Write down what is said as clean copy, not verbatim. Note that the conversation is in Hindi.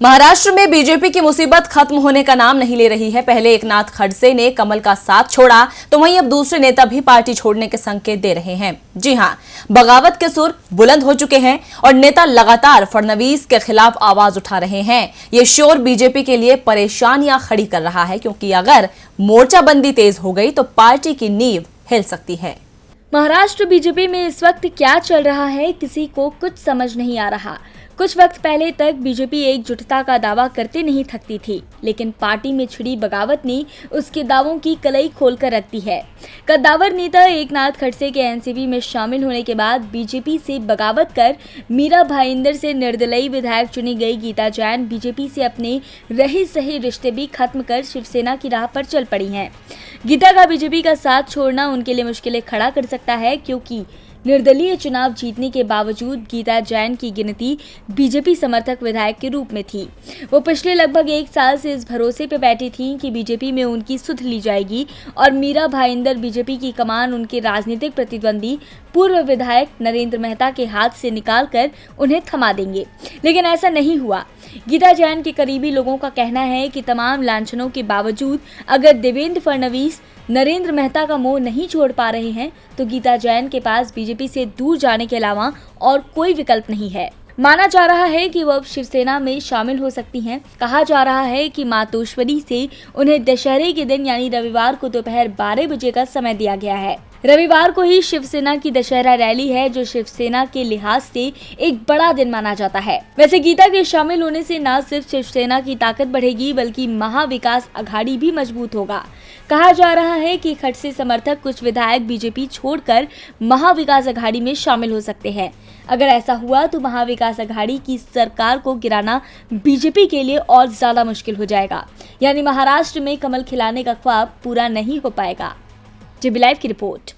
महाराष्ट्र में बीजेपी की मुसीबत खत्म होने का नाम नहीं ले रही है। पहले एकनाथ खड़से ने कमल का साथ छोड़ा तो वहीं अब दूसरे नेता भी पार्टी छोड़ने के संकेत दे रहे हैं। जी हां, बगावत के सुर बुलंद हो चुके हैं और नेता लगातार फडणवीस के खिलाफ आवाज उठा रहे हैं। ये शोर बीजेपी के लिए परेशानियां खड़ी कर रहा है, क्योंकि अगर मोर्चाबंदी तेज हो गई तो पार्टी की नींव हिल सकती है। महाराष्ट्र बीजेपी में इस वक्त क्या चल रहा है, किसी को कुछ समझ नहीं आ रहा। कुछ वक्त पहले तक बीजेपी एकजुटता का दावा करते नहीं थकती थी, लेकिन पार्टी में छिड़ी बगावत ने उसके दावों की कलई खोलकर रख दी है। कद्दावर नेता एकनाथ खड़से के एनसीपी में शामिल होने के बाद बीजेपी से बगावत कर मीरा भाईंदर से निर्दलीय विधायक चुनी गई गीता जैन बीजेपी से अपने रहे सहे रिश्ते भी खत्म कर शिवसेना की राह पर चल पड़ी हैं। गीता का बीजेपी का साथ छोड़ना उनके लिए मुश्किलें खड़ा कर सकता है, क्योंकि निर्दलीय चुनाव जीतने के बावजूद गीता जैन की गिनती बीजेपी समर्थक विधायक के रूप में थी। वो पिछले लगभग 1 साल से इस भरोसे पे बैठी थीं कि बीजेपी में उनकी सुध ली जाएगी और मीरा भाईंदर बीजेपी की कमान उनके राजनीतिक प्रतिद्वंदी पूर्व विधायक नरेंद्र मेहता के हाथ से निकालकर उन्हें थमा देंगे, लेकिन ऐसा नहीं हुआ। गीता जैन के करीबी लोगों का कहना है कि तमाम लांछनों के बावजूद अगर देवेंद्र फडणवीस नरेंद्र मेहता का मोह नहीं छोड़ पा रहे हैं तो गीता जैन के पास बीजेपी से दूर जाने के अलावा और कोई विकल्प नहीं है। माना जा रहा है कि वो अब शिवसेना में शामिल हो सकती हैं। कहा जा रहा है कि मातोश्वरी से उन्हें दशहरे के दिन यानी रविवार को दोपहर 12 बजे का समय दिया गया है। रविवार को ही शिवसेना की दशहरा रैली है, जो शिवसेना के लिहाज से एक बड़ा दिन माना जाता है। वैसे गीता के शामिल होने से न सिर्फ शिवसेना की ताकत बढ़ेगी, बल्कि महाविकास अघाड़ी भी मजबूत होगा। कहा जा रहा है कि खड़से समर्थक कुछ विधायक बीजेपी छोड़कर महाविकास अघाड़ी में शामिल हो सकते हैं। अगर ऐसा हुआ तो महाविकास अघाड़ी की सरकार को गिराना बीजेपी के लिए और ज्यादा मुश्किल हो जाएगा, यानी महाराष्ट्र में कमल खिलाने का ख्वाब पूरा नहीं हो पाएगा। टीवी लाइव की रिपोर्ट।